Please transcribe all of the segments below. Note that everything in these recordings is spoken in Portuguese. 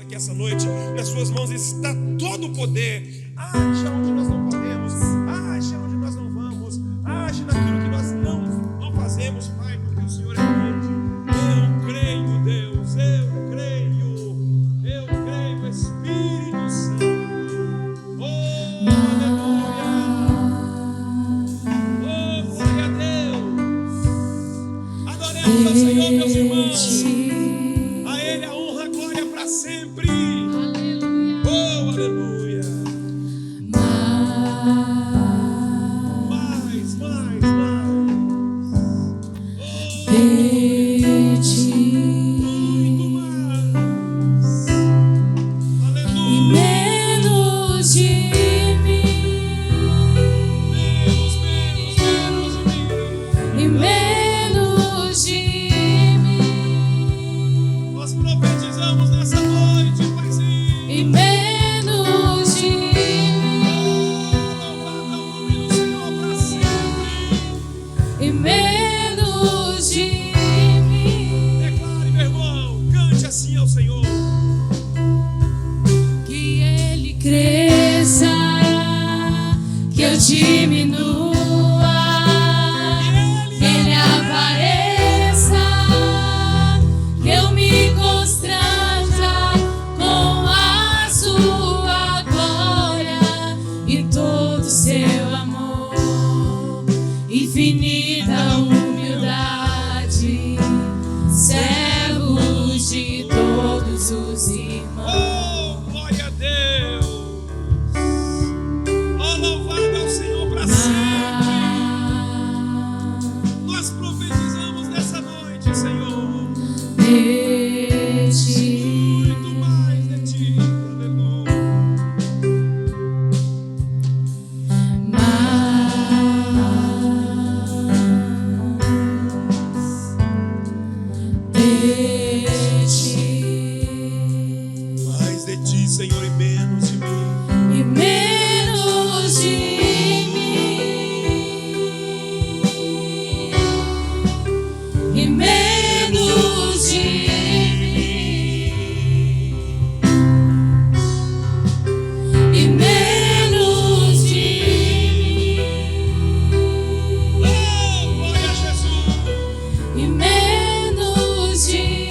Aqui essa noite, nas suas mãos está todo o poder. Age onde nós não podemos, age onde nós não vamos, age naquilo que nós não fazemos, Pai, porque o Senhor é grande. Eu creio, Deus, eu creio, Espírito Santo. Oh, aleluia. Oh, glória a Deus. Adoremos ao Senhor, meus irmãos. A Ele a honra, a glória para sempre. Aleluia. Oh, aleluia. Mais. Oh, muito mais. Aleluia. E menos de mim. Menos de mim. E menos de mim. Nós profetizamos nessa noite, Paizinho. E menos de mim. Louvado é o nome do Senhor para sempre. E menos de mim. Declare, meu irmão, cante assim ao Senhor. Que Ele cresça, que eu diminua. Que Ele apareça, que eu me constranja com a sua glória e todo seu amor, infinita humildade, servos de todos os irmãos. Oh, glória a Deus. Oh, louvado ao Senhor para sempre. Nós profetizamos nessa noite, Senhor. De ti. Muito mais de ti. Aleluia. Mais de ti, Senhor, e menos de mim. E menos de mim. E menos de mim. E menos de mim. Oh, glória a Jesus. E menos de mim.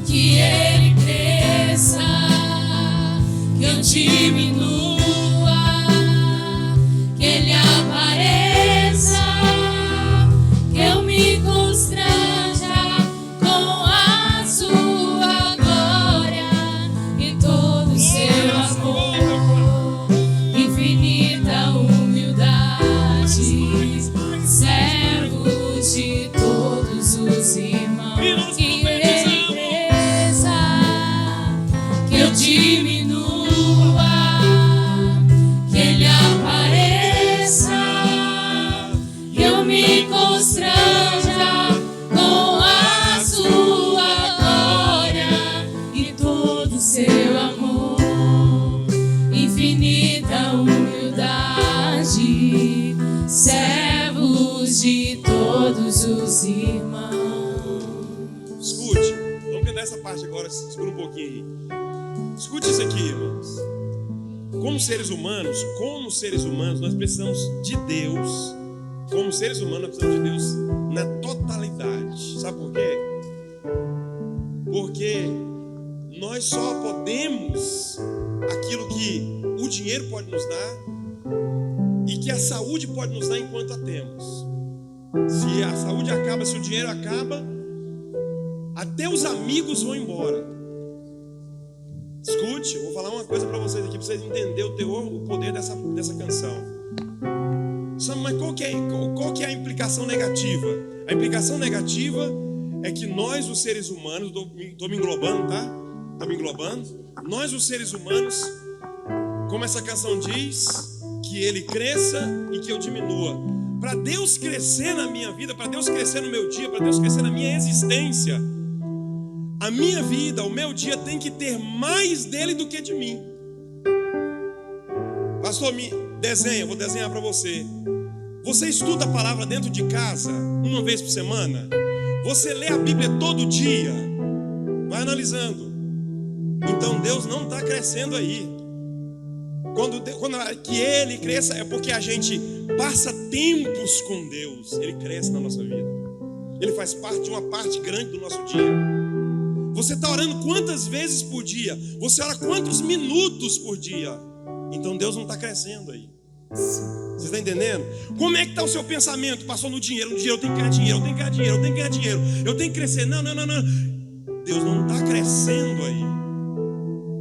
Que Ele cresça, que eu diminua, que Ele apareça, que eu me constranja com a sua glória e todo o seu amor, infinita humildade, servos de todos os irmãos. Que Ele cresça, que eu diminua, que Ele apareça, que eu me constranja com a sua glória e todo o seu amor, infinita humildade, servos de todos os irmãos. Escute, vamos cantar essa parte agora, segura um pouquinho aí. Escute isso aqui, irmãos. Como seres humanos, nós precisamos de Deus. Como seres humanos, nós precisamos de Deus na totalidade. Sabe por quê? Porque nós só podemos aquilo que o dinheiro pode nos dar e que a saúde pode nos dar enquanto a temos. Se a saúde acaba, se o dinheiro acaba, até os amigos vão embora. Escute, eu vou falar uma coisa para vocês aqui, para vocês entenderem o teor, o poder dessa canção. Mas qual que é a implicação negativa? A implicação negativa é que nós, os seres humanos, estou me englobando, tá? Tá me englobando? Nós, os seres humanos, como essa canção diz, que Ele cresça e que eu diminua. Para Deus crescer na minha vida, para Deus crescer no meu dia, para Deus crescer na minha existência, a minha vida, o meu dia tem que ter mais dele do que de mim. Pastor, vou desenhar para você. Você estuda a palavra dentro de casa, uma vez por semana? Você lê a Bíblia todo dia, vai analisando. Então Deus não está crescendo aí. Quando que Ele cresça é porque a gente passa tempos com Deus. Ele cresce na nossa vida. Ele faz parte de uma parte grande do nosso dia. Você está orando quantas vezes por dia? Você ora quantos minutos por dia? Então Deus não está crescendo aí. Você está entendendo? Como é que está o seu pensamento? Passou no dinheiro, eu tenho que ganhar dinheiro, eu tenho que ganhar dinheiro, eu tenho que ganhar dinheiro, eu tenho que crescer. Não. Deus não está crescendo aí.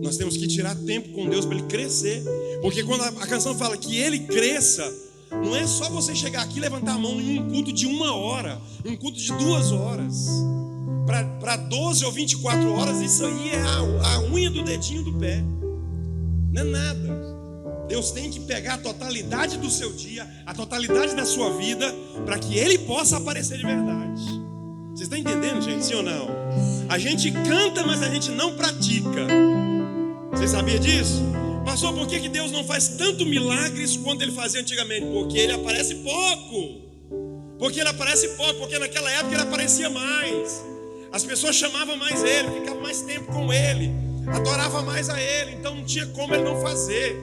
Nós temos que tirar tempo com Deus para Ele crescer. Porque quando a canção fala que Ele cresça, não é só você chegar aqui e levantar a mão em um culto de 1 hora, em um culto de 2 horas. Para 12 ou 24 horas, isso aí é a unha do dedinho do pé. Não é nada. Deus tem que pegar a totalidade do seu dia, a totalidade da sua vida, para que Ele possa aparecer de verdade. Vocês estão entendendo, gente? Sim ou não? A gente canta, mas a gente não pratica. Você sabia disso? Pastor, por que Deus não faz tanto milagres quanto Ele fazia antigamente? Porque Ele aparece pouco. Porque naquela época Ele aparecia mais. As pessoas chamavam mais Ele, ficavam mais tempo com Ele, adoravam mais a Ele. Então não tinha como Ele não fazer.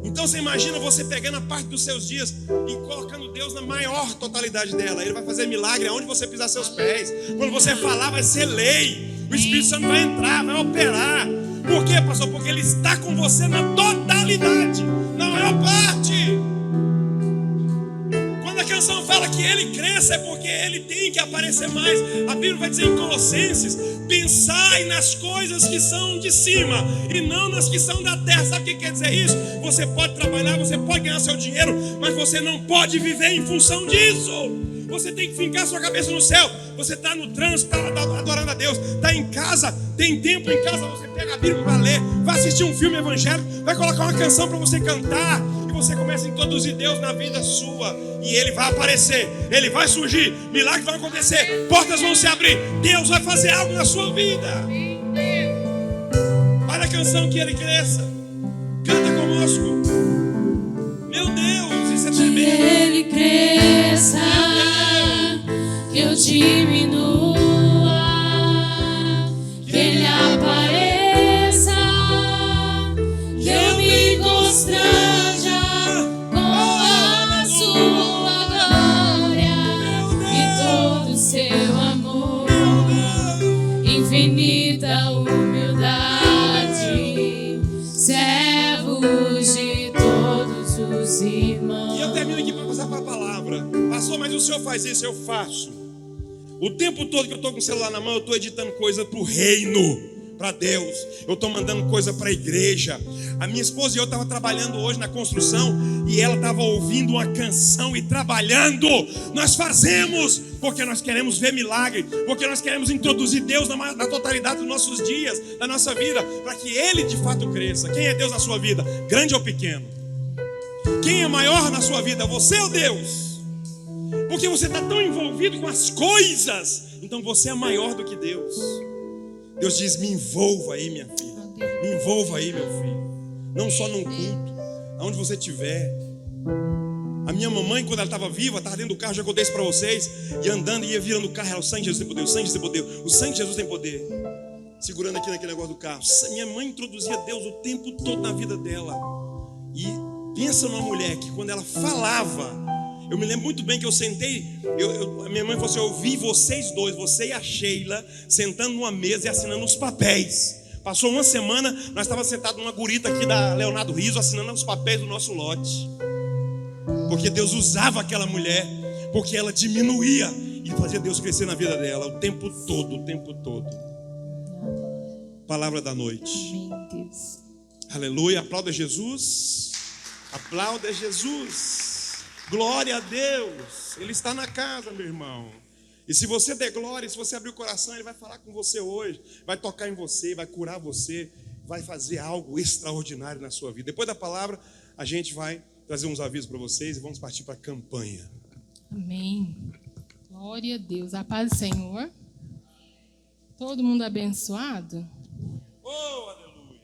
Então você imagina você pegando a parte dos seus dias e colocando Deus na maior totalidade dela. Ele vai fazer milagre aonde você pisar seus pés. Quando você falar, vai ser lei. O Espírito Santo vai entrar, vai operar. Por quê, pastor? Porque Ele está com você na totalidade, na maior parte. Quando a canção fala que Ele cresça, é porque Ele tem que aparecer mais. A Bíblia vai dizer em Colossenses: pensai nas coisas que são de cima e não nas que são da terra. Sabe o que quer dizer isso? Você pode trabalhar, você pode ganhar seu dinheiro, mas você não pode viver em função disso. Você tem que fincar sua cabeça no céu. Você está no trânsito, está adorando a Deus, está em casa, tem tempo em casa, você pega a Bíblia para ler, vai assistir um filme evangélico, vai colocar uma canção para você cantar, e você começa a introduzir Deus na vida sua, e Ele vai aparecer, Ele vai surgir, milagres vão acontecer, portas vão se abrir, Deus vai fazer algo na sua vida. Para a canção que Ele cresça, canta conosco. Meu Deus, isso é tremendo. Que Ele cresça, que eu diminua, que Ele apareça, que eu me constranja com a sua glória e todo o seu amor, infinita humildade, servos de todos os irmãos. E eu termino aqui para passar para a palavra. Pastor, mas o senhor faz isso, eu faço. O tempo todo que eu estou com o celular na mão, eu estou editando coisa para o reino, para Deus. Eu estou mandando coisa para a igreja. A minha esposa e eu estava trabalhando hoje na construção e ela estava ouvindo uma canção e trabalhando. Nós fazemos porque nós queremos ver milagre, porque nós queremos introduzir Deus na totalidade dos nossos dias, da nossa vida, para que Ele de fato cresça. Quem é Deus na sua vida? Grande ou pequeno? Quem é maior na sua vida? Você ou Deus? Porque você está tão envolvido com as coisas, então você é maior do que Deus. Deus diz: me envolva aí, minha filha, me envolva aí, meu filho. Não só num culto, aonde você estiver. A minha mamãe, quando ela estava viva, estava dentro do carro, já contei isso para vocês, e andando, ia virando o carro, ela: o sangue de Jesus tem poder, o sangue de Jesus tem poder, o sangue de Jesus tem poder. Segurando aqui naquele negócio do carro. Minha mãe introduzia Deus o tempo todo na vida dela. E pensa numa mulher que quando ela falava, eu me lembro muito bem que eu sentei, a minha mãe falou assim: eu vi vocês dois, você e a Sheila, sentando numa mesa e assinando os papéis. Passou uma semana, nós estávamos sentados numa gurita aqui da Leonardo Riso, assinando os papéis do nosso lote. Porque Deus usava aquela mulher, porque ela diminuía e fazia Deus crescer na vida dela o tempo todo, o tempo todo. Palavra da noite. Amém, Deus. Aleluia, aplauda Jesus. Aplauda Jesus. Glória a Deus. Ele está na casa, meu irmão. E se você der glória, se você abrir o coração, Ele vai falar com você hoje, vai tocar em você, vai curar você, vai fazer algo extraordinário na sua vida. Depois da palavra, a gente vai trazer uns avisos para vocês e vamos partir para a campanha. Amém. Glória a Deus. A paz do Senhor. Todo mundo abençoado? Oh, aleluia.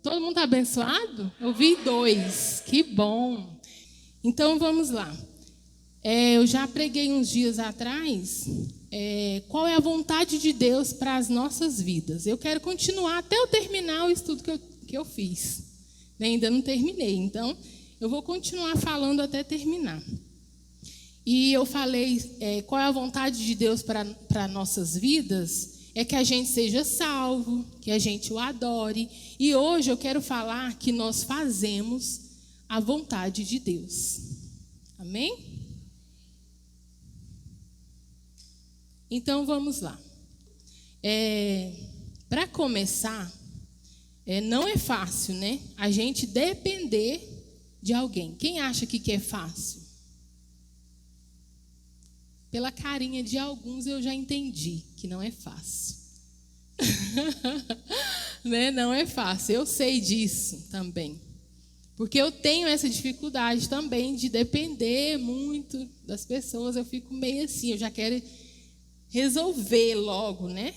Todo mundo está abençoado? Eu vi 2. Que bom. Então vamos lá. Eu já preguei uns dias atrás qual é a vontade de Deus para as nossas vidas. Eu quero continuar até eu terminar o estudo que eu fiz. Ainda não terminei, então eu vou continuar falando até terminar. E eu falei, qual é a vontade de Deus para nossas vidas? É que a gente seja salvo, que a gente o adore. E hoje eu quero falar que nós fazemos a vontade de Deus. Amém? Então vamos lá. Para começar, não é fácil, né? A gente depender de alguém. Quem acha que é fácil? Pela carinha de alguns eu já entendi que não é fácil. Né? Não é fácil, eu sei disso também. Porque eu tenho essa dificuldade também de depender muito das pessoas. Eu fico meio assim, eu já quero resolver logo, né?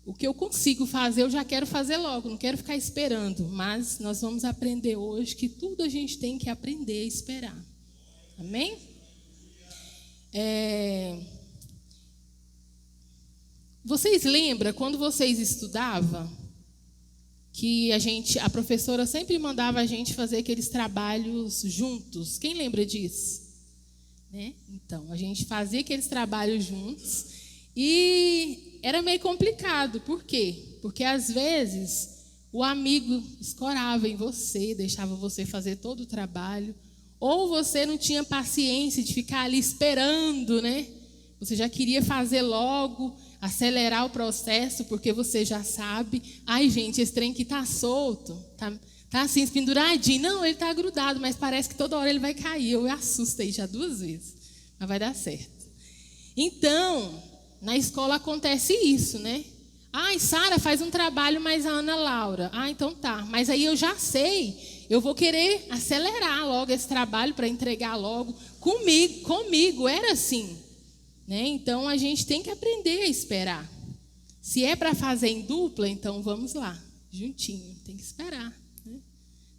O que eu consigo fazer, eu já quero fazer logo, não quero ficar esperando. Mas nós vamos aprender hoje que tudo a gente tem que aprender a esperar. Amém? Vocês lembram quando vocês estudavam que a professora sempre mandava a gente fazer aqueles trabalhos juntos? Quem lembra disso? Né? Então, a gente fazia aqueles trabalhos juntos e era meio complicado. Por quê? Porque às vezes o amigo escorava em você, deixava você fazer todo o trabalho. Ou você não tinha paciência de ficar ali esperando, né? Você já queria fazer logo, acelerar o processo, porque você já sabe. Ai, gente, esse trem aqui tá solto, tá assim, penduradinho. Não, ele tá grudado, mas parece que toda hora ele vai cair. Eu assustei já 2 vezes, mas vai dar certo. Então, na escola acontece isso, né? Ai, Sara faz um trabalho, mas a Ana Laura. Ah, então tá. Mas aí eu já sei. Eu vou querer acelerar logo esse trabalho para entregar logo. Comigo era assim. Né? Então, a gente tem que aprender a esperar. Se é para fazer em dupla, então vamos lá, juntinho. Tem que esperar. Né?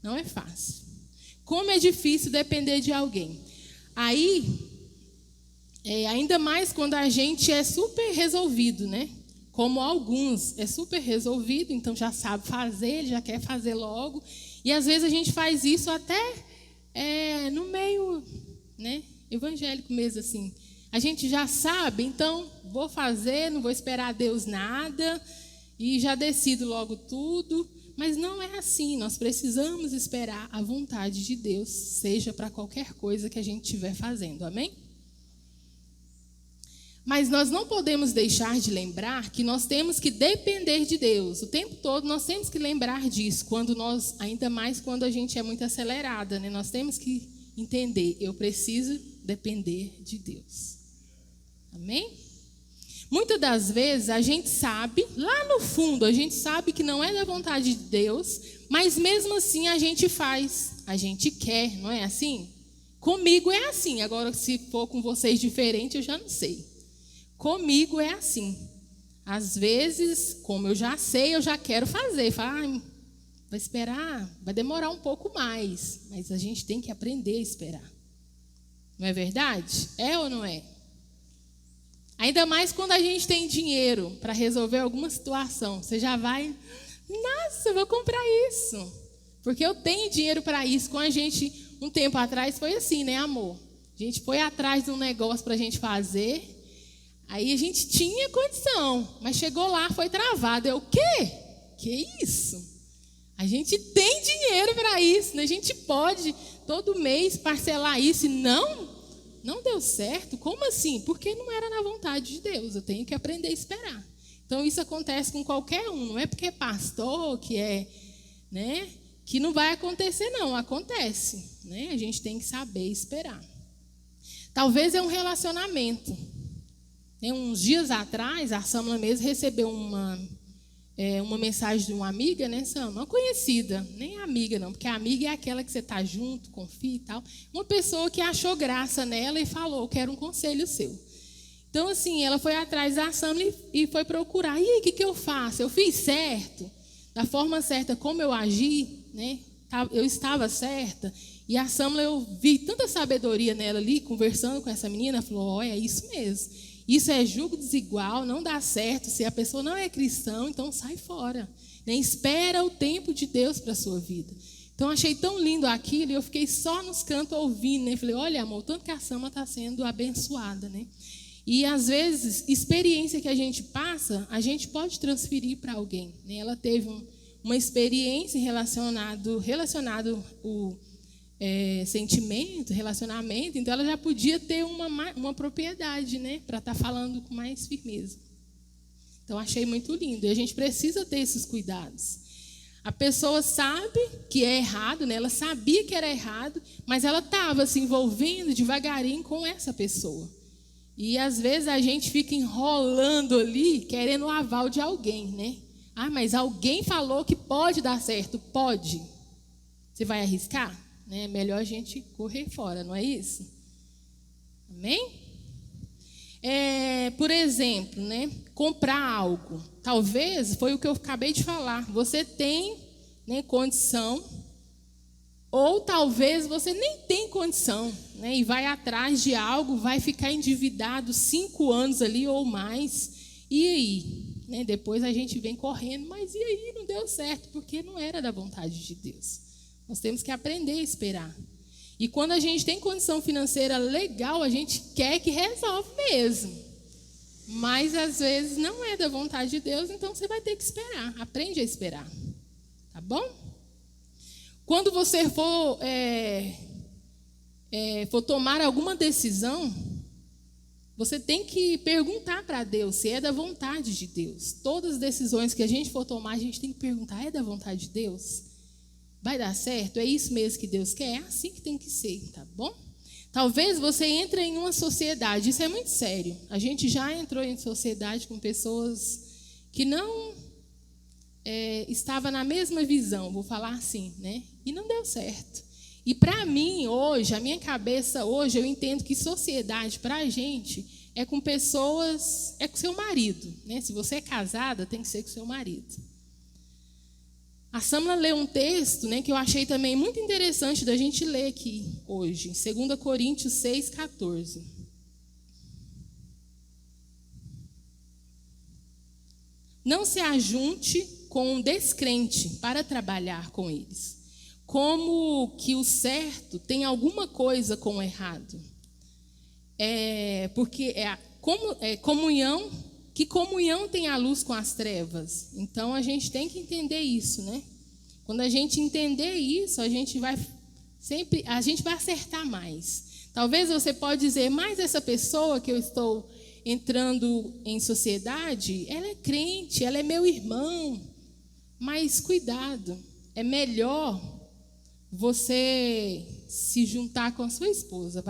Não é fácil. Como é difícil depender de alguém. Aí, ainda mais quando a gente é super resolvido, né? Como alguns é super resolvido, então já sabe fazer, já quer fazer logo. E às vezes a gente faz isso até no meio, né, evangélico mesmo assim. A gente já sabe, então vou fazer, não vou esperar a Deus nada e já decido logo tudo. Mas não é assim, nós precisamos esperar a vontade de Deus, seja para qualquer coisa que a gente estiver fazendo, amém? Mas nós não podemos deixar de lembrar que nós temos que depender de Deus. O tempo todo nós temos que lembrar disso, ainda mais quando a gente é muito acelerada, né? Nós temos que entender, eu preciso depender de Deus. Amém? Muitas das vezes a gente sabe, lá no fundo, a gente sabe que não é da vontade de Deus, mas mesmo assim a gente faz, a gente quer, não é assim? Comigo é assim, agora se for com vocês diferente eu já não sei. Comigo é assim. Às vezes, como eu já sei, eu já quero fazer. Falo, vai esperar, vai demorar um pouco mais. Mas a gente tem que aprender a esperar. Não é verdade? É ou não é? Ainda mais quando a gente tem dinheiro para resolver alguma situação. Você já vai, nossa, eu vou comprar isso. Porque eu tenho dinheiro para isso. Com a gente, um tempo atrás, foi assim, né, amor? A gente foi atrás de um negócio para a gente fazer. Aí a gente tinha condição, mas chegou lá, foi travado. Eu, o quê? Que isso? A gente tem dinheiro para isso, né? A gente pode todo mês parcelar isso. E não deu certo. Como assim? Porque não era na vontade de Deus. Eu tenho que aprender a esperar. Então isso acontece com qualquer um. Não é porque é pastor que né? Que não vai acontecer, não. Acontece, né? A gente tem que saber esperar. Talvez é um relacionamento. Uns dias atrás, a Samla mesmo recebeu uma mensagem de uma amiga, né, Samla? Uma conhecida, nem amiga não, porque a amiga é aquela que você está junto, confia e tal. Uma pessoa que achou graça nela e falou, quero um conselho seu. Então, assim, ela foi atrás da Samla e foi procurar. E aí, o que eu faço? Eu fiz certo? Da forma certa como eu agi, né? Eu estava certa? E a Samla, eu vi tanta sabedoria nela ali, conversando com essa menina, falou, é isso mesmo. Isso é julgo desigual, não dá certo. Se a pessoa não é cristã, então sai fora. Né? Espera o tempo de Deus para a sua vida. Então, achei tão lindo aquilo e eu fiquei só nos cantos ouvindo. Né? Falei, olha, amor, tanto que a Sama está sendo abençoada. Né? E, às vezes, experiência que a gente passa, a gente pode transferir para alguém. Né? Ela teve uma experiência relacionado o sentimento, relacionamento, então ela já podia ter uma propriedade, né, para estar falando com mais firmeza. Então, achei muito lindo. E a gente precisa ter esses cuidados. A pessoa sabe que é errado, né? Ela sabia que era errado, mas ela estava se envolvendo devagarinho com essa pessoa. E, às vezes, a gente fica enrolando ali, querendo o aval de alguém, né? Ah, mas alguém falou que pode dar certo. Pode. Você vai arriscar? É melhor a gente correr fora, não é isso? Amém? Por exemplo, né, comprar algo. Talvez, foi o que eu acabei de falar, você tem, né, condição, ou talvez você nem tem condição, né, e vai atrás de algo, vai ficar endividado 5 anos ali ou mais, e aí? Né, depois a gente vem correndo, mas e aí? Não deu certo, porque não era da vontade de Deus. Nós temos que aprender a esperar. E quando a gente tem condição financeira legal, a gente quer que resolve mesmo. Mas, às vezes, não é da vontade de Deus, então você vai ter que esperar. Aprende a esperar. Tá bom? Quando você for tomar alguma decisão, você tem que perguntar para Deus se é da vontade de Deus. Todas as decisões que a gente for tomar, a gente tem que perguntar, é da vontade de Deus? Vai dar certo? É isso mesmo que Deus quer? É assim que tem que ser, tá bom? Talvez você entre em uma sociedade, isso é muito sério. A gente já entrou em sociedade com pessoas que não estavam na mesma visão, vou falar assim, né? E não deu certo. E para mim, hoje, a minha cabeça hoje, eu entendo que sociedade, para a gente, é com pessoas, é com seu marido, né? Se você é casada, tem que ser com seu marido. A Samla leu um texto, né, que eu achei também muito interessante da gente ler aqui hoje, em 2 Coríntios 6,14. Não se ajunte com um descrente para trabalhar com eles, como que o certo tem alguma coisa com o errado. Porque comunhão. Que comunhão tem a luz com as trevas? Então, a gente tem que entender isso, né? Quando a gente entender isso, a gente vai acertar mais. Talvez você pode dizer, mas essa pessoa que eu estou entrando em sociedade, ela é crente, ela é meu irmão. Mas cuidado, é melhor você se juntar com a sua esposa,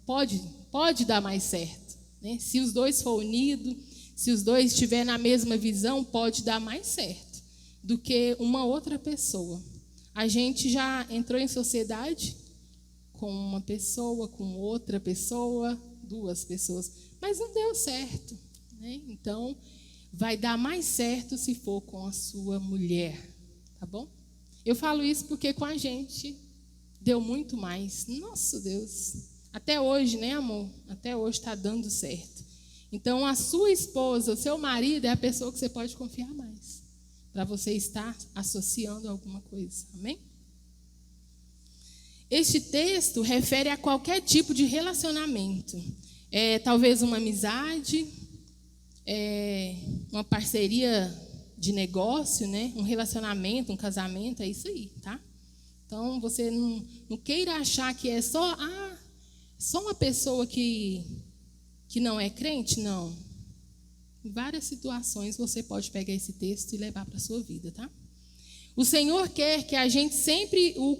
pode dar mais certo, né? Se os dois for unidos, se os dois estiverem na mesma visão, pode dar mais certo do que uma outra pessoa. A gente já entrou em sociedade com uma pessoa, com outra pessoa, 2 pessoas, mas não deu certo, né? Então, vai dar mais certo se for com a sua mulher, tá bom? Eu falo isso porque com a gente deu muito mais. Nossa, Deus. Até hoje, né, amor? Até hoje está dando certo. Então, a sua esposa, o seu marido é a pessoa que você pode confiar mais, para você estar associando alguma coisa. Amém? Este texto refere a qualquer tipo de relacionamento. Talvez uma amizade, uma parceria de negócio, né? Um relacionamento, um casamento, é isso aí, tá? Então, você não queira achar que é só uma pessoa que não é crente, não. Em várias situações você pode pegar esse texto e levar para a sua vida, tá? O Senhor quer que a gente sempre o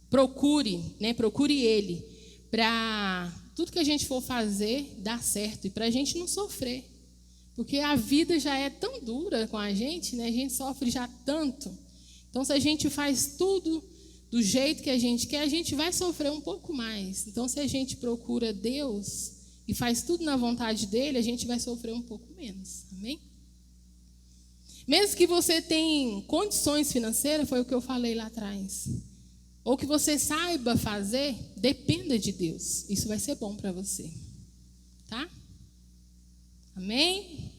procure Ele, para tudo que a gente for fazer dar certo e para a gente não sofrer. Porque a vida já é tão dura com a gente, né? A gente sofre já tanto. Então, se a gente faz tudo do jeito que a gente quer, a gente vai sofrer um pouco mais. Então, se a gente procura Deus e faz tudo na vontade dele, a gente vai sofrer um pouco menos. Amém? Mesmo que você tenha condições financeiras, foi o que eu falei lá atrás, ou que você saiba fazer, dependa de Deus. Isso vai ser bom para você. Tá? Amém?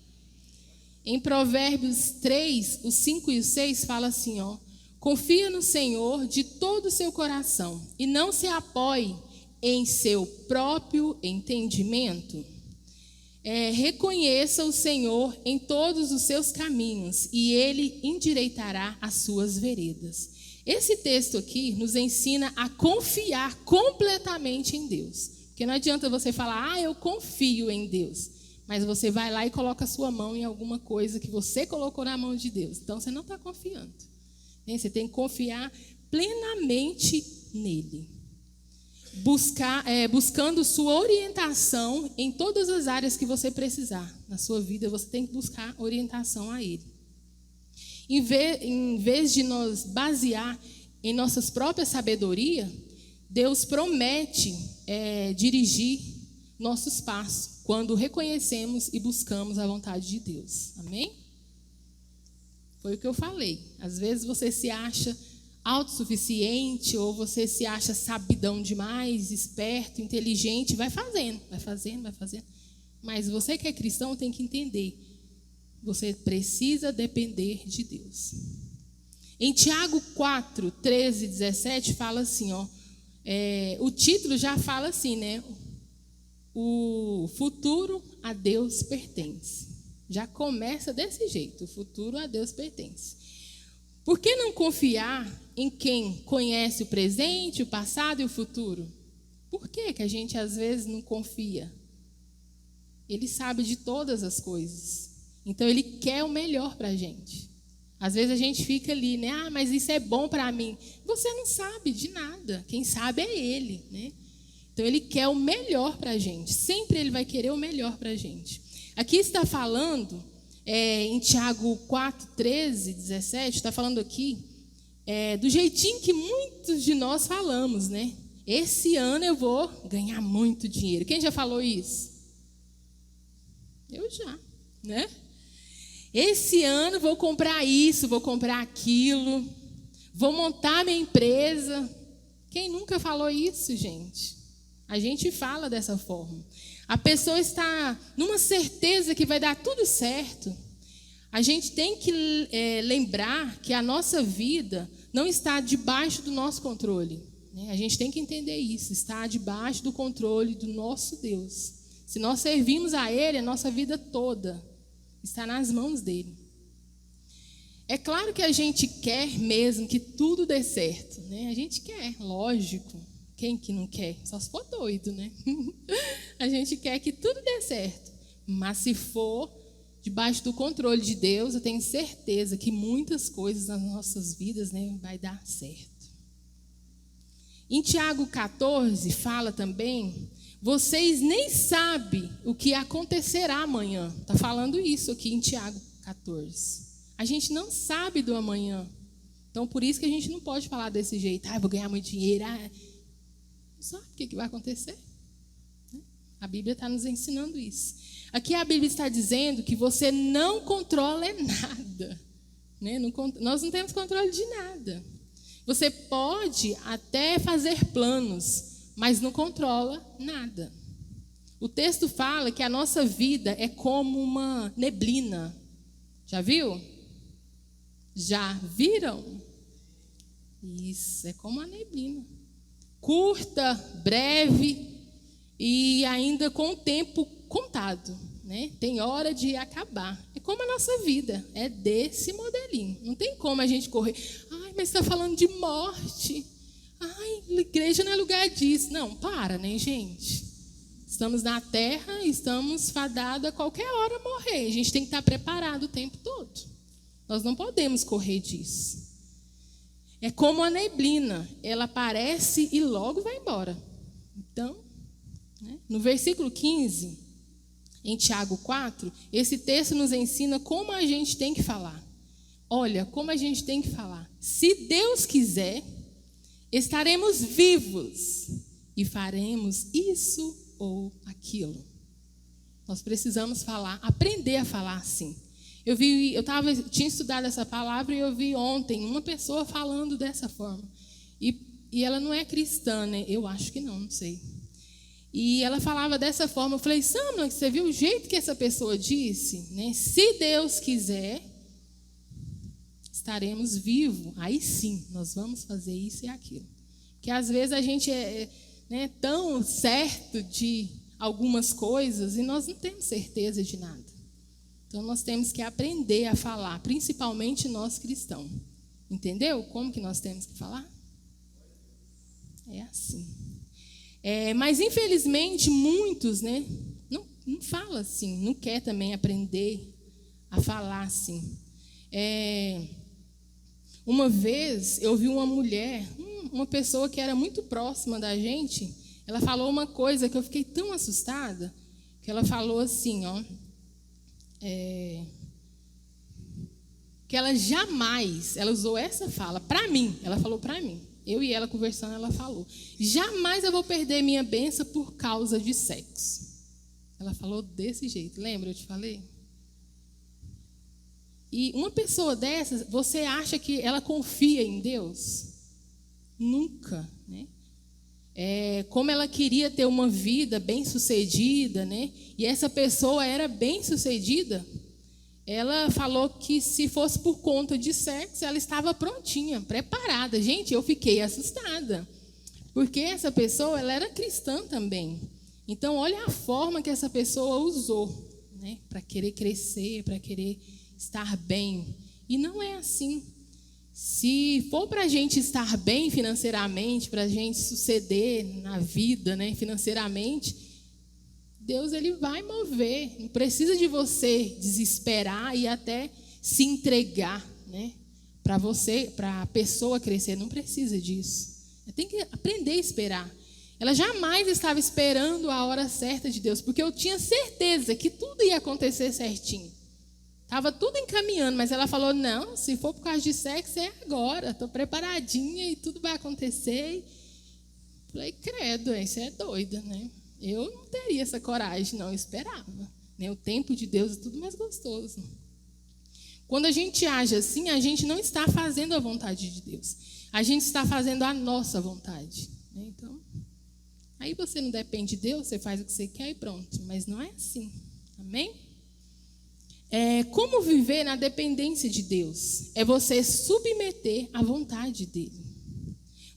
Em Provérbios 3, os 5 e o 6 fala assim, ó: confia no Senhor de todo o seu coração e não se apoie em seu próprio entendimento. Reconheça o Senhor em todos os seus caminhos e Ele endireitará as suas veredas. Esse texto aqui nos ensina a confiar completamente em Deus. Porque não adianta você falar, eu confio em Deus. Mas você vai lá e coloca a sua mão em alguma coisa que você colocou na mão de Deus. Então você não está confiando. Você tem que confiar plenamente nele. Buscando sua orientação em todas as áreas que você precisar. Na sua vida, você tem que buscar orientação a ele. Em vez de nos basear em nossas próprias sabedoria, Deus promete dirigir nossos passos quando reconhecemos e buscamos a vontade de Deus. Amém? Foi o que eu falei. Às vezes você se acha autossuficiente ou você se acha sabidão demais, esperto, inteligente, vai fazendo. Mas você que é cristão tem que entender. Você precisa depender de Deus. Em Tiago 4, 13 e 17 fala assim, ó, o título já fala assim, né? O futuro a Deus pertence. Já começa desse jeito, o futuro a Deus pertence. Por que não confiar em quem conhece o presente, o passado e o futuro? Por que a gente às vezes não confia? Ele sabe de todas as coisas. Então ele quer o melhor para a gente. Às vezes a gente fica ali, né? Mas isso é bom para mim. Você não sabe de nada. Quem sabe é ele, né? Então ele quer o melhor para a gente. Sempre ele vai querer o melhor para a gente. Aqui está falando, em Tiago 4, 13, 17, está falando aqui do jeitinho que muitos de nós falamos, né? Esse ano eu vou ganhar muito dinheiro. Quem já falou isso? Eu já, né? Esse ano vou comprar isso, vou comprar aquilo, vou montar minha empresa. Quem nunca falou isso, gente? A gente fala dessa forma. A pessoa está numa certeza que vai dar tudo certo. A gente tem que lembrar que a nossa vida não está debaixo do nosso controle. Né? A gente tem que entender isso, está debaixo do controle do nosso Deus. Se nós servimos a Ele, a nossa vida toda está nas mãos dele. É claro que a gente quer mesmo que tudo dê certo, né? A gente quer, lógico. Quem que não quer? Só se for doido, né? A gente quer que tudo dê certo. Mas se for debaixo do controle de Deus, eu tenho certeza que muitas coisas nas nossas vidas, né, vai dar certo. Em Tiago 14 fala também: vocês nem sabem o que acontecerá amanhã. Está falando isso aqui em Tiago 14. A gente não sabe do amanhã. Então, por isso que a gente não pode falar desse jeito. Vou ganhar muito dinheiro. Não sabe o que vai acontecer. A Bíblia está nos ensinando isso. Aqui a Bíblia está dizendo que você não controla nada. Né? Nós não temos controle de nada. Você pode até fazer planos, mas não controla nada. O texto fala que a nossa vida é como uma neblina. Já viu? Já viram? Isso, é como uma neblina. Curta, breve e ainda com o tempo contado. Né? Tem hora de acabar. É como a nossa vida, é desse modelinho. Não tem como a gente correr. Mas está falando de morte. Igreja não é lugar disso. Não, para, né, gente? Estamos na terra e estamos fadados a qualquer hora morrer. A gente tem que estar preparado o tempo todo. Nós não podemos correr disso. É como a neblina. Ela aparece e logo vai embora. Então, né, no versículo 15, em Tiago 4, esse texto nos ensina como a gente tem que falar. Olha, como a gente tem que falar. Se Deus quiser, estaremos vivos e faremos isso ou aquilo. Nós precisamos falar, aprender a falar assim. Eu tinha estudado essa palavra e eu vi ontem uma pessoa falando dessa forma. E ela não é cristã, né? Eu acho que não sei. E ela falava dessa forma. Eu falei, Samla, você viu o jeito que essa pessoa disse? Né? Se Deus quiser, estaremos vivos. Aí sim, nós vamos fazer isso e aquilo. Porque às vezes a gente é tão certo de algumas coisas e nós não temos certeza de nada. Então nós temos que aprender a falar, principalmente nós cristãos. Entendeu como que nós temos que falar? É assim. Mas infelizmente muitos não falam assim, não quer também aprender a falar assim. Uma vez eu vi uma mulher, uma pessoa que era muito próxima da gente, ela falou uma coisa que eu fiquei tão assustada, que ela falou assim, que ela jamais, ela usou essa fala, para mim, ela falou para mim, eu e ela conversando, ela falou, jamais eu vou perder minha bênção por causa de sexo. Ela falou desse jeito, lembra, eu te falei? E uma pessoa dessas, você acha que ela confia em Deus? Nunca, né? Como ela queria ter uma vida bem-sucedida, né? E essa pessoa era bem-sucedida, ela falou que se fosse por conta de sexo, ela estava prontinha, preparada. Gente, eu fiquei assustada, porque essa pessoa, ela era cristã também. Então, olha a forma que essa pessoa usou, né? Para querer crescer, para querer estar bem. E não é assim. Se for para a gente estar bem financeiramente, para a gente suceder na vida, né, financeiramente, Deus ele vai mover. Não precisa de você desesperar e até se entregar, né, para a pessoa crescer. Não precisa disso. Tem que aprender a esperar. Ela jamais estava esperando a hora certa de Deus, porque eu tinha certeza que tudo ia acontecer certinho. Estava tudo encaminhando, mas ela falou, não, se for por causa de sexo, é agora. Estou preparadinha e tudo vai acontecer. Falei, credo, isso é doida, né? Eu não teria essa coragem, não, eu esperava. Né? O tempo de Deus é tudo mais gostoso. Quando a gente age assim, a gente não está fazendo a vontade de Deus. A gente está fazendo a nossa vontade. Né? Então, aí você não depende de Deus, você faz o que você quer e pronto. Mas não é assim. Amém? Como viver na dependência de Deus? É você submeter à vontade dele.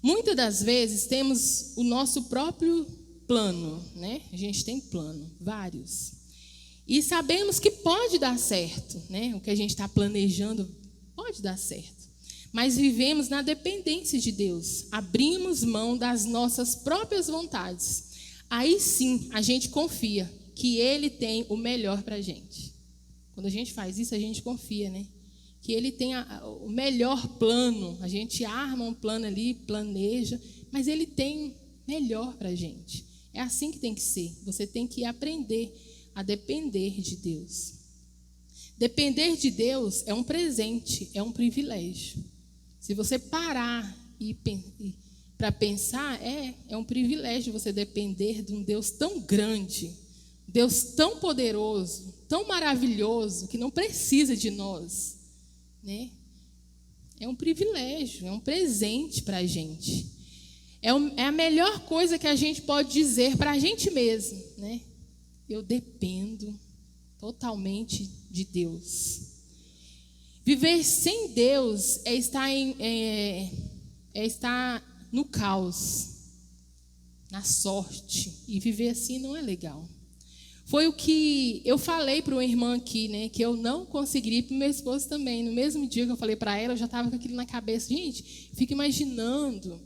Muitas das vezes temos o nosso próprio plano, né? A gente tem plano, vários. E sabemos que pode dar certo, né? O que a gente está planejando pode dar certo. Mas vivemos na dependência de Deus. Abrimos mão das nossas próprias vontades. Aí sim, a gente confia que Ele tem o melhor para a gente. Quando a gente faz isso, a gente confia, né? Que Ele tem o melhor plano. A gente arma um plano ali, planeja, mas Ele tem melhor para a gente. É assim que tem que ser. Você tem que aprender a depender de Deus. Depender de Deus é um presente, é um privilégio. Se você parar para pensar, é um privilégio você depender de um Deus tão grande, Deus tão poderoso, tão maravilhoso, que não precisa de nós, né? É um privilégio, é um presente para a gente. É a melhor coisa que a gente pode dizer para a gente mesmo, né? Eu dependo totalmente de Deus. Viver sem Deus é estar no caos, na sorte. E viver assim não é legal. Foi o que eu falei para uma irmã aqui, né? Que eu não conseguiria, para o meu esposo também. No mesmo dia que eu falei para ela, eu já estava com aquilo na cabeça. Gente, fico imaginando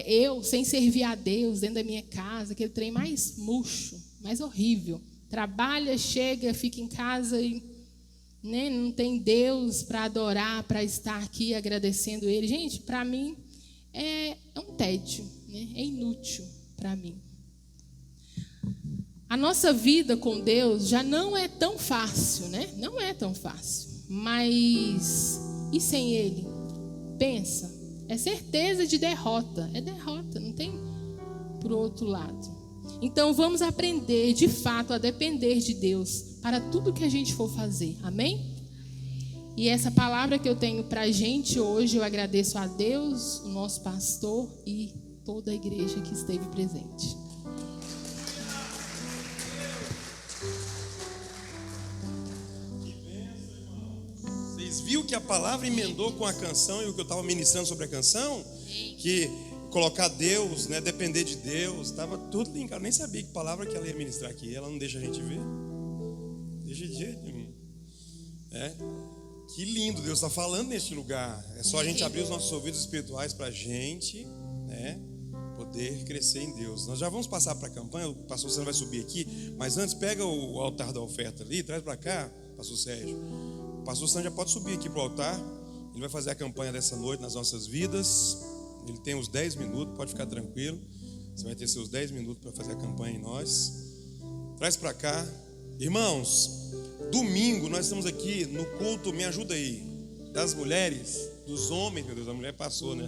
eu sem servir a Deus dentro da minha casa, aquele trem mais murcho, mais horrível. Trabalha, chega, fica em casa e né, não tem Deus para adorar, para estar aqui agradecendo Ele. Gente, para mim é um tédio, né? É inútil para mim. A nossa vida com Deus já não é tão fácil, né? Não é tão fácil. Mas e sem Ele? Pensa, é certeza de derrota. É derrota, não tem pro outro lado. Então vamos aprender de fato a depender de Deus para tudo que a gente for fazer. Amém? E essa palavra que eu tenho para a gente hoje, eu agradeço a Deus, o nosso pastor e toda a igreja que esteve presente. Vocês viram que a palavra emendou com a canção e o que eu estava ministrando sobre a canção? Que colocar Deus, né, depender de Deus, estava tudo linkado. Eu nem sabia que palavra que ela ia ministrar aqui. Ela não deixa a gente ver. Deixa de jeito nenhum. Que lindo Deus está falando neste lugar. É só a gente abrir os nossos ouvidos espirituais para a gente, né, poder crescer em Deus. Nós já vamos passar para a campanha. O pastor Sérgio vai subir aqui, mas antes pega o altar da oferta ali, traz para cá, pastor Sérgio. O pastor Sérgio já pode subir aqui para o altar. Ele vai fazer a campanha dessa noite nas nossas vidas. Ele tem os 10 minutos, pode ficar tranquilo. Você vai ter seus 10 minutos para fazer a campanha em nós. Traz para cá. Irmãos, domingo nós estamos aqui no culto, me ajuda aí, das mulheres, dos homens, meu Deus, a mulher passou, né?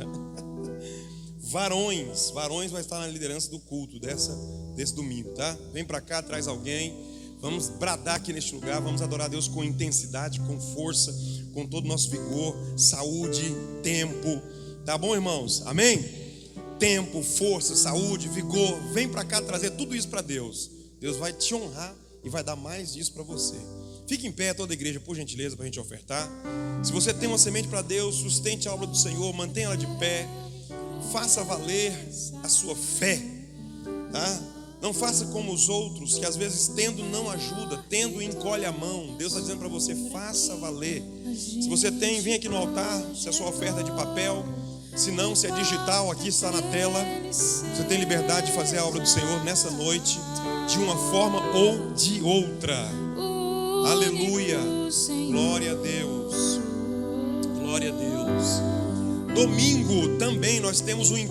Varões vai estar na liderança do culto desse domingo, tá? Vem para cá, traz alguém. Vamos bradar aqui neste lugar, vamos adorar a Deus com intensidade, com força, com todo o nosso vigor, saúde, tempo. Tá bom, irmãos? Amém? Tempo, força, saúde, vigor. Vem para cá trazer tudo isso para Deus. Deus vai te honrar e vai dar mais disso para você. Fique em pé, toda a igreja, por gentileza, para a gente ofertar. Se você tem uma semente para Deus, sustente a obra do Senhor, mantenha ela de pé. Faça valer a sua fé, tá? Não faça como os outros, que às vezes tendo não ajuda, tendo encolhe a mão. Deus está dizendo para você, faça valer. Se você tem, vem aqui no altar. Se a sua oferta é de papel, se não, se é digital, aqui está na tela. Você tem liberdade de fazer a obra do Senhor nessa noite, de uma forma ou de outra. Aleluia, glória a Deus, glória a Deus. Domingo também nós temos o nome,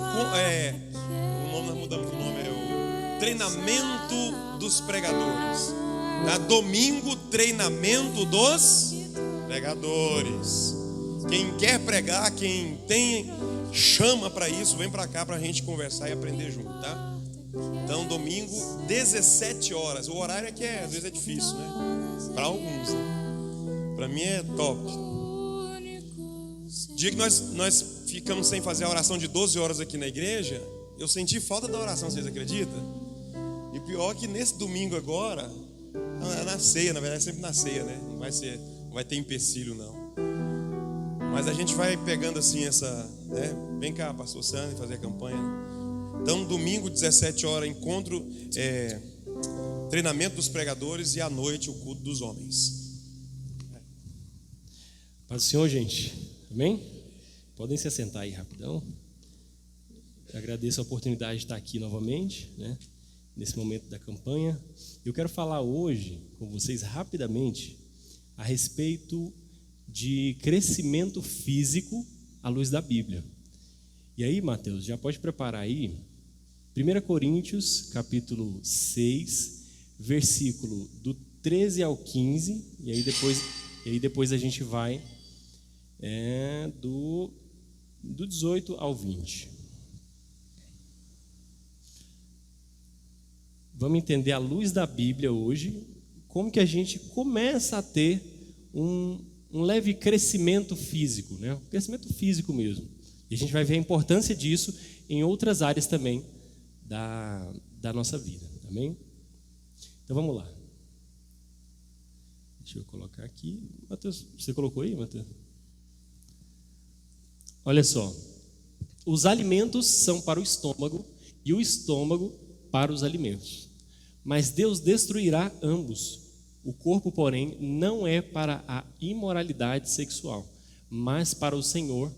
nós mudamos o nome, é o treinamento dos pregadores, tá? Domingo, treinamento dos pregadores. Quem quer pregar, quem tem, chama para isso, vem para cá para a gente conversar e aprender junto, tá? Então, domingo, 17 horas. O horário é que às vezes é difícil, né? Para alguns, né? Para mim é top. Dia que nós ficamos sem fazer a oração de 12 horas aqui na igreja, eu senti falta da oração, vocês acreditam? E pior que nesse domingo agora, na ceia, na verdade é sempre na ceia, né? Não vai ter empecilho não. Mas a gente vai pegando assim né? Vem cá, pastor Sandro, fazer a campanha. Então, domingo, 17 horas, encontro, treinamento dos pregadores, e à noite o culto dos homens. Paz do Senhor, gente. Amém? Podem se assentar aí rapidão. Eu agradeço a oportunidade de estar aqui novamente, né? Nesse momento da campanha. Eu quero falar hoje com vocês rapidamente a respeito de crescimento físico à luz da Bíblia. E aí, Mateus, já pode preparar aí 1 Coríntios, capítulo 6, versículo do 13 ao 15, e aí depois a gente vai do 18 ao 20. Vamos entender à luz da Bíblia hoje como que a gente começa a ter um leve crescimento físico, né? Um crescimento físico mesmo. E a gente vai ver a importância disso em outras áreas também da nossa vida, amém? Então vamos lá. Deixa eu colocar aqui. Mateus, você colocou aí, Mateus? Olha só. Os alimentos são para o estômago e o estômago para os alimentos. Mas Deus destruirá ambos. O corpo, porém, não é para a imoralidade sexual, mas para o Senhor,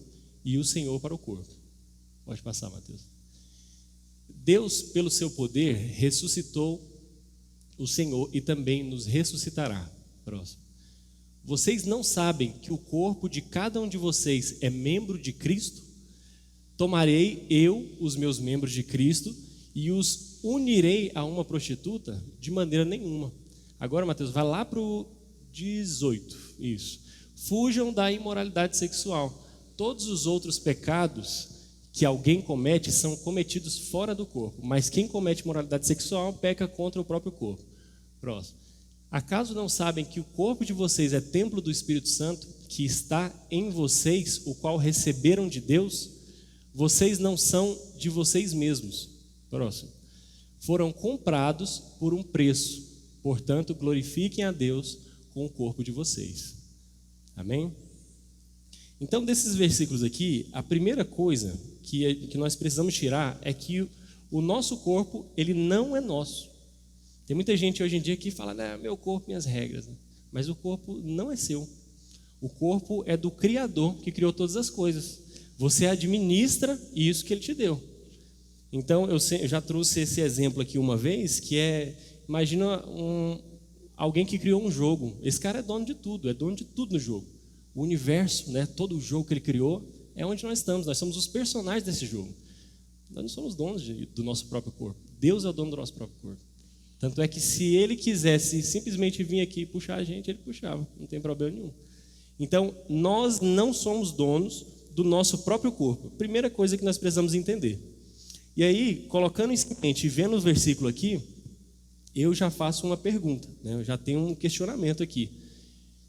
e o Senhor para o corpo. Pode passar, Mateus. Deus, pelo seu poder, ressuscitou o Senhor e também nos ressuscitará. Próximo. Vocês não sabem que o corpo de cada um de vocês é membro de Cristo? Tomarei eu os meus membros de Cristo e os unirei a uma prostituta? De maneira nenhuma. Agora, Mateus, vai lá para o 18. Isso. Fujam da imoralidade sexual. Todos os outros pecados que alguém comete são cometidos fora do corpo, mas quem comete imoralidade sexual peca contra o próprio corpo. Próximo. Acaso não sabem que o corpo de vocês é templo do Espírito Santo, que está em vocês, o qual receberam de Deus? Vocês não são de vocês mesmos. Próximo. Foram comprados por um preço. Portanto, glorifiquem a Deus com o corpo de vocês. Amém? Então, desses versículos aqui, a primeira coisa que nós precisamos tirar é que o nosso corpo, ele não é nosso. Tem muita gente hoje em dia que fala, meu corpo, minhas regras. Mas o corpo não é seu. O corpo é do Criador, que criou todas as coisas. Você administra isso que Ele te deu. Então, eu já trouxe esse exemplo aqui uma vez, que imagina alguém que criou um jogo. Esse cara é dono de tudo no jogo. O universo, né, todo o jogo que ele criou, é onde nós estamos. Nós somos os personagens desse jogo. Nós não somos donos do nosso próprio corpo. Deus é o dono do nosso próprio corpo. Tanto é que se Ele quisesse simplesmente vir aqui e puxar a gente, Ele puxava. Não tem problema nenhum. Então, nós não somos donos do nosso próprio corpo. Primeira coisa que nós precisamos entender. E aí, colocando isso em mente e vendo o versículo aqui, eu já faço uma pergunta, né? Eu já tenho um questionamento aqui.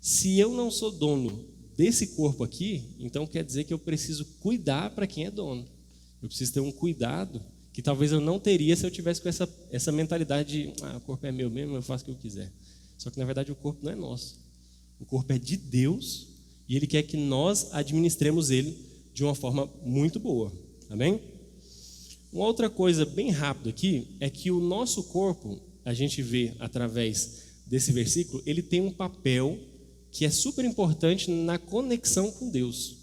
Se eu não sou dono desse corpo aqui, então quer dizer que eu preciso cuidar para quem é dono. Eu preciso ter um cuidado que talvez eu não teria se eu tivesse com essa mentalidade de o corpo é meu mesmo, eu faço o que eu quiser. Só que na verdade o corpo não é nosso. O corpo é de Deus e Ele quer que nós administremos ele de uma forma muito boa. Amém? Uma outra coisa bem rápida aqui é que o nosso corpo, a gente vê através desse versículo, ele tem um papel que é super importante na conexão com Deus.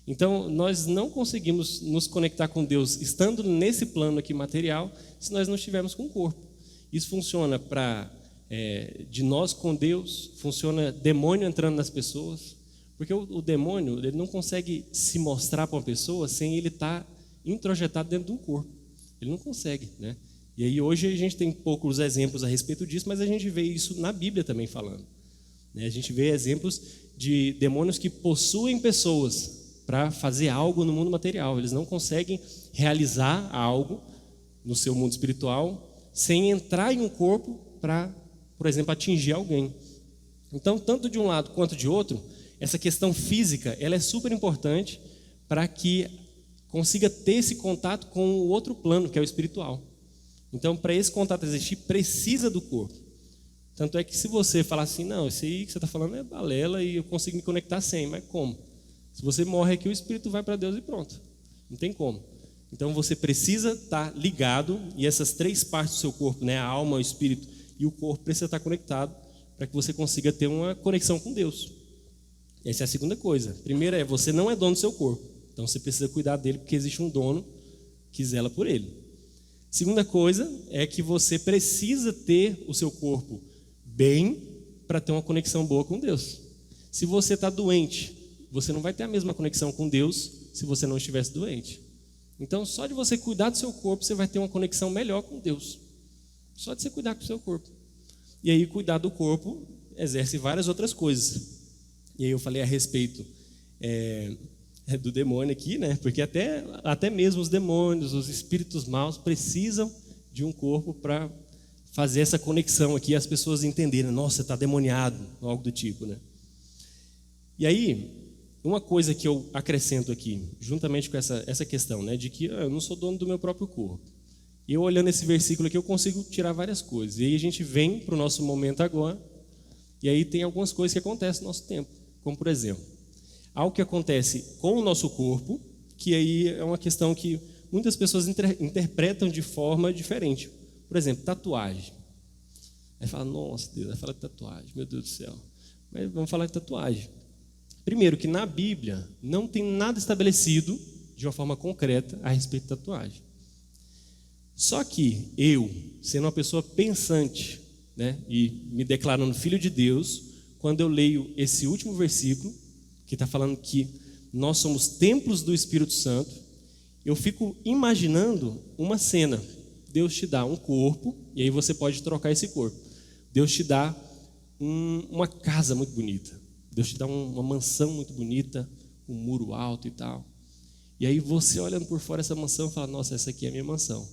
Então, nós não conseguimos nos conectar com Deus estando nesse plano aqui material se nós não estivermos com o corpo. Isso funciona de nós com Deus, funciona demônio entrando nas pessoas, porque o demônio ele não consegue se mostrar para uma pessoa sem ele estar introjetado dentro de um corpo. Ele não consegue, né? E aí hoje a gente tem poucos exemplos a respeito disso, mas a gente vê isso na Bíblia também falando. A gente vê exemplos de demônios que possuem pessoas para fazer algo no mundo material. Eles não conseguem realizar algo no seu mundo espiritual sem entrar em um corpo para, por exemplo, atingir alguém. Então, tanto de um lado quanto de outro, essa questão física ela é super importante para que consiga ter esse contato com o outro plano, que é o espiritual. Então, para esse contato existir, precisa do corpo. Tanto é que se você falar assim, não, isso aí que você está falando é balela e eu consigo me conectar sem, mas como? Se você morre aqui, o espírito vai para Deus e pronto. Não tem como. Então, você precisa estar ligado, e essas três partes do seu corpo, né, a alma, o espírito e o corpo, precisa estar conectado para que você consiga ter uma conexão com Deus. Essa é a segunda coisa. A primeira é, você não é dono do seu corpo. Então, você precisa cuidar dele porque existe um dono que zela por ele. Segunda coisa é que você precisa ter o seu corpo bem para ter uma conexão boa com Deus. Se você está doente, você não vai ter a mesma conexão com Deus se você não estivesse doente. Então, só de você cuidar do seu corpo, você vai ter uma conexão melhor com Deus. Só de você cuidar do seu corpo. E aí, cuidar do corpo exerce várias outras coisas. E aí eu falei a respeito do demônio aqui, né? Porque até mesmo os demônios, os espíritos maus precisam de um corpo para fazer essa conexão aqui, as pessoas entenderem, nossa, você está demoniado, algo do tipo, né? E aí, uma coisa que eu acrescento aqui, juntamente com essa questão, né, de que eu não sou dono do meu próprio corpo. E eu olhando esse versículo aqui, eu consigo tirar várias coisas. E aí a gente vem para o nosso momento agora, e aí tem algumas coisas que acontecem no nosso tempo. Como, por exemplo, algo que acontece com o nosso corpo, que aí é uma questão que muitas pessoas interpretam de forma diferente. Por exemplo, tatuagem. Aí fala, nossa, Deus, vai falar de tatuagem, meu Deus do céu. Mas vamos falar de tatuagem. Primeiro, que na Bíblia não tem nada estabelecido de uma forma concreta a respeito de tatuagem. Só que eu, sendo uma pessoa pensante, né, e me declarando filho de Deus, quando eu leio esse último versículo, que está falando que nós somos templos do Espírito Santo, eu fico imaginando uma cena. Deus te dá um corpo, e aí você pode trocar esse corpo. Deus te dá uma casa muito bonita. Deus te dá uma mansão muito bonita, um muro alto e tal. E aí você olhando por fora essa mansão fala, nossa, essa aqui é a minha mansão.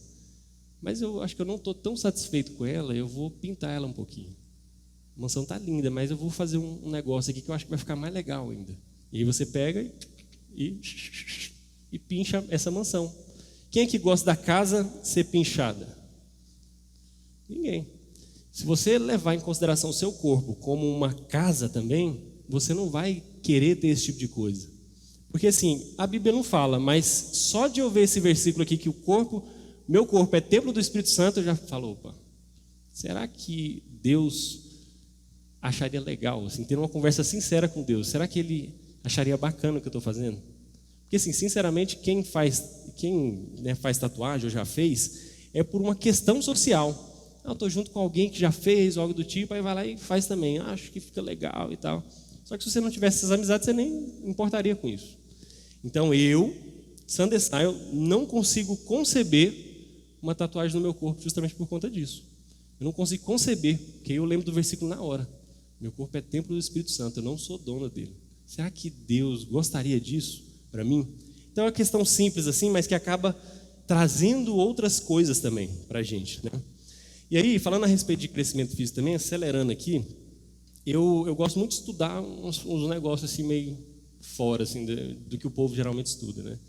Mas eu acho que eu não estou tão satisfeito com ela, eu vou pintar ela um pouquinho. A mansão está linda, mas eu vou fazer um negócio aqui que eu acho que vai ficar mais legal ainda. E aí você pega e pincha essa mansão. Quem é que gosta da casa ser pinchada? Ninguém. Se você levar em consideração o seu corpo como uma casa também, você não vai querer ter esse tipo de coisa. Porque assim, a Bíblia não fala, mas só de eu ver esse versículo aqui, que meu corpo é templo do Espírito Santo, eu já falo, opa, será que Deus acharia legal, assim, ter uma conversa sincera com Deus? Será que Ele acharia bacana o que eu estou fazendo? Porque assim, sinceramente, quem faz tatuagem ou já fez, é por uma questão social. Eu estou junto com alguém que já fez, ou algo do tipo, aí vai lá e faz também. Acho que fica legal e tal. Só que se você não tivesse essas amizades, você nem importaria com isso. Então eu, Sunday Style, não consigo conceber uma tatuagem no meu corpo justamente por conta disso. Eu não consigo conceber, porque eu lembro do versículo na hora. Meu corpo é templo do Espírito Santo, eu não sou dono dele. Será que Deus gostaria disso para mim? Então é uma questão simples assim, mas que acaba trazendo outras coisas também para a gente, né? E aí, falando a respeito de crescimento físico também, acelerando aqui, eu gosto muito de estudar uns negócios assim meio fora assim, do que o povo geralmente estuda, né?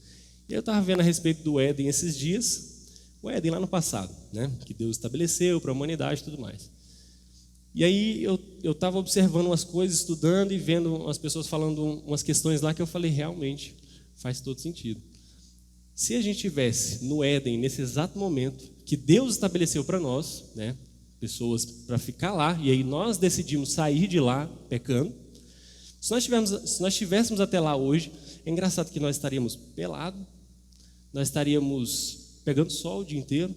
E eu estava vendo a respeito do Éden esses dias, o Éden lá no passado, né? Que Deus estabeleceu para a humanidade e tudo mais. E aí eu estava observando umas coisas, estudando e vendo as pessoas falando umas questões lá que eu falei, realmente faz todo sentido. Se a gente tivesse no Éden, nesse exato momento, que Deus estabeleceu para nós, né, pessoas para ficar lá, e aí nós decidimos sair de lá pecando, se nós estivéssemos até lá hoje, é engraçado que nós estaríamos pelados, nós estaríamos pegando sol o dia inteiro,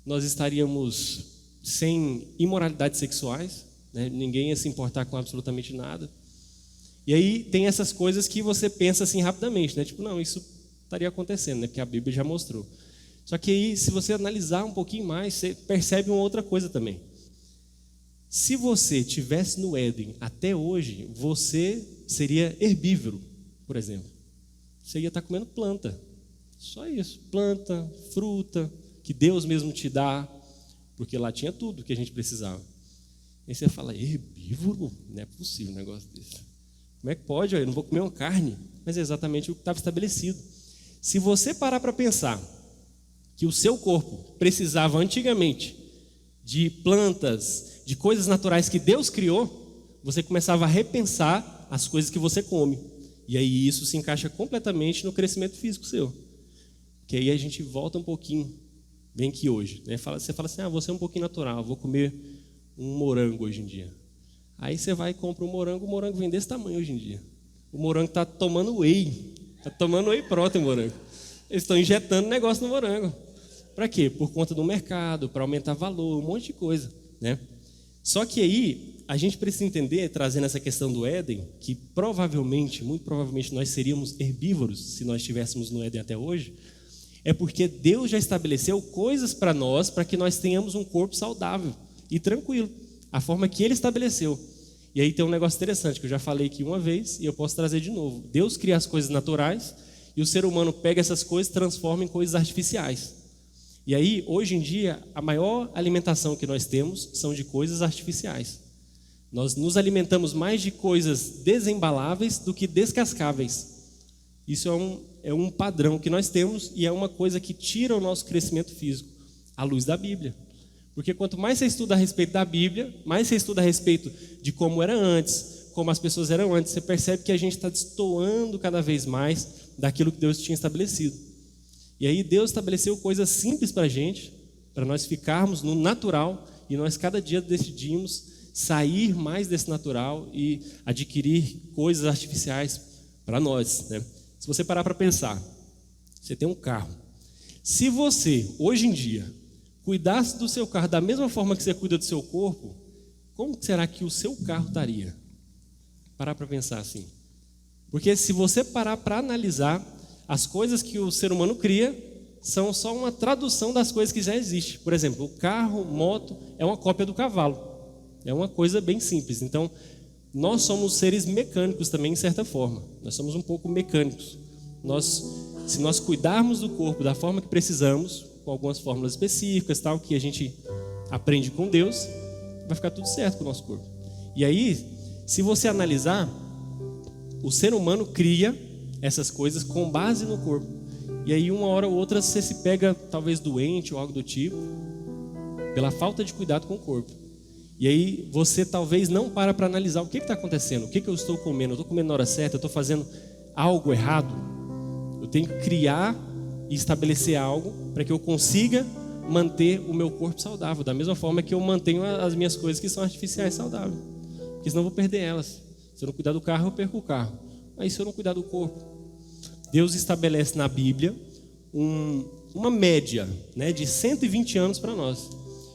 nós estaríamos sem imoralidades sexuais, né, ninguém ia se importar com absolutamente nada. E aí tem essas coisas que você pensa assim rapidamente, né? Tipo, não, isso estaria acontecendo, né? Porque a Bíblia já mostrou. Só que aí, se você analisar um pouquinho mais, você percebe uma outra coisa também. Se você estivesse no Éden até hoje, você seria herbívoro, por exemplo. Você ia estar comendo planta. Só isso. Planta, fruta, que Deus mesmo te dá, porque lá tinha tudo que a gente precisava. Aí você fala, herbívoro? Não é possível um negócio desse. Como é que pode? Eu não vou comer uma carne. Mas é exatamente o que estava estabelecido. Se você parar para pensar que o seu corpo precisava antigamente de plantas, de coisas naturais que Deus criou, você começava a repensar as coisas que você come. E aí isso se encaixa completamente no crescimento físico seu. Que aí a gente volta um pouquinho, vem aqui hoje, né? Você fala assim, vou ser um pouquinho natural, vou comer um morango hoje em dia. Aí você vai e compra um morango, o morango vem desse tamanho hoje em dia. O morango está tomando whey protein, morango. Eles estão injetando negócio no morango. Para quê? Por conta do mercado, para aumentar valor, um monte de coisa, né? Só que aí a gente precisa entender, trazendo essa questão do Éden, que provavelmente, muito provavelmente nós seríamos herbívoros se nós estivéssemos no Éden até hoje, é porque Deus já estabeleceu coisas para nós, para que nós tenhamos um corpo saudável e tranquilo, a forma que Ele estabeleceu. E aí tem um negócio interessante, que eu já falei aqui uma vez, e eu posso trazer de novo. Deus cria as coisas naturais, e o ser humano pega essas coisas e transforma em coisas artificiais. E aí, hoje em dia, a maior alimentação que nós temos são de coisas artificiais. Nós nos alimentamos mais de coisas desembaláveis do que descascáveis. Isso é um padrão que nós temos e é uma coisa que tira o nosso crescimento físico à luz da Bíblia. Porque quanto mais você estuda a respeito da Bíblia, mais você estuda a respeito de como era antes, como as pessoas eram antes, você percebe que a gente está destoando cada vez mais daquilo que Deus tinha estabelecido. E aí Deus estabeleceu coisas simples para a gente, para nós ficarmos no natural, e nós cada dia decidimos sair mais desse natural e adquirir coisas artificiais para nós, né? Se você parar para pensar, você tem um carro. Se você, hoje em dia, cuidasse do seu carro da mesma forma que você cuida do seu corpo, como será que o seu carro estaria? Parar para pensar assim. Porque se você parar para analisar, as coisas que o ser humano cria são só uma tradução das coisas que já existem. Por exemplo, o carro, moto, é uma cópia do cavalo. É uma coisa bem simples. Então, nós somos seres mecânicos também, em certa forma. Nós somos um pouco mecânicos. Se nós cuidarmos do corpo da forma que precisamos, com algumas fórmulas específicas, tal, que a gente aprende com Deus, vai ficar tudo certo com o nosso corpo. E aí, se você analisar, o ser humano cria essas coisas com base no corpo. E aí, uma hora ou outra, você se pega talvez doente ou algo do tipo, pela falta de cuidado com o corpo. E aí, você talvez não para analisar o que está acontecendo, o que eu estou comendo, eu estou comendo na hora certa, eu estou fazendo algo errado, eu tenho que criar e estabelecer algo para que eu consiga manter o meu corpo saudável, da mesma forma que eu mantenho as minhas coisas que são artificiais saudáveis, porque senão eu vou perder elas. Se eu não cuidar do carro, eu perco o carro. Aí se eu não cuidar do corpo, Deus estabelece na Bíblia uma média, né, de 120 anos para nós.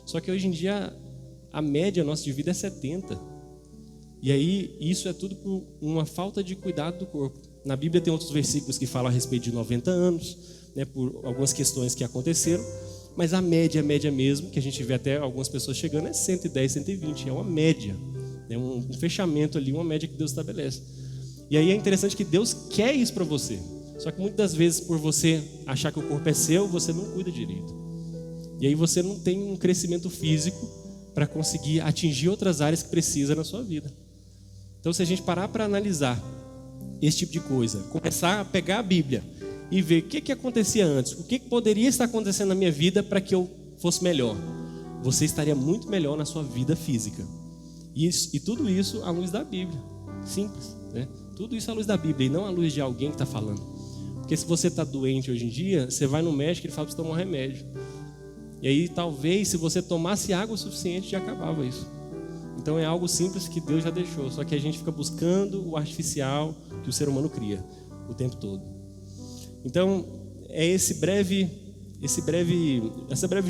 Só que hoje em dia a média nossa de vida é 70. E aí isso é tudo por uma falta de cuidado do corpo. Na Bíblia tem outros versículos que falam a respeito de 90 anos, né, por algumas questões que aconteceram. Mas a média mesmo, que a gente vê até algumas pessoas chegando, é 110, 120. É uma média, né, um fechamento ali, uma média que Deus estabelece. E aí é interessante que Deus quer isso para você. Só que muitas das vezes, por você achar que o corpo é seu, você não cuida direito. E aí você não tem um crescimento físico para conseguir atingir outras áreas que precisa na sua vida. Então, se a gente parar para analisar esse tipo de coisa, começar a pegar a Bíblia e ver o que acontecia antes, o que poderia estar acontecendo na minha vida para que eu fosse melhor, você estaria muito melhor na sua vida física. E tudo isso à luz da Bíblia. Simples, né? Tudo isso à luz da Bíblia e não à luz de alguém que está falando. Porque se você está doente hoje em dia, você vai no médico e ele fala para você tomar um remédio. E aí talvez se você tomasse água o suficiente já acabava isso. Então é algo simples que Deus já deixou. Só que a gente fica buscando o artificial que o ser humano cria o tempo todo. Então é essa breve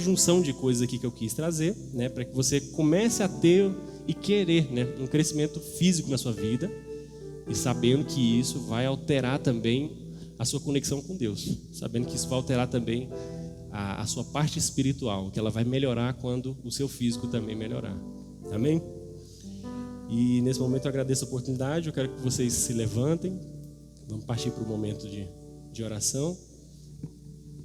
junção de coisas aqui que eu quis trazer, né, para que você comece a ter e querer, né, um crescimento físico na sua vida e sabendo que isso vai alterar também a sua conexão com Deus, sabendo que isso vai alterar também a sua parte espiritual, que ela vai melhorar quando o seu físico também melhorar. Amém? E nesse momento eu agradeço a oportunidade, eu quero que vocês se levantem, vamos partir para o momento de oração.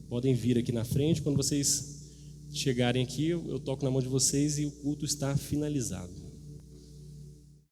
Podem vir aqui na frente, quando vocês chegarem aqui, eu toco na mão de vocês e o culto está finalizado.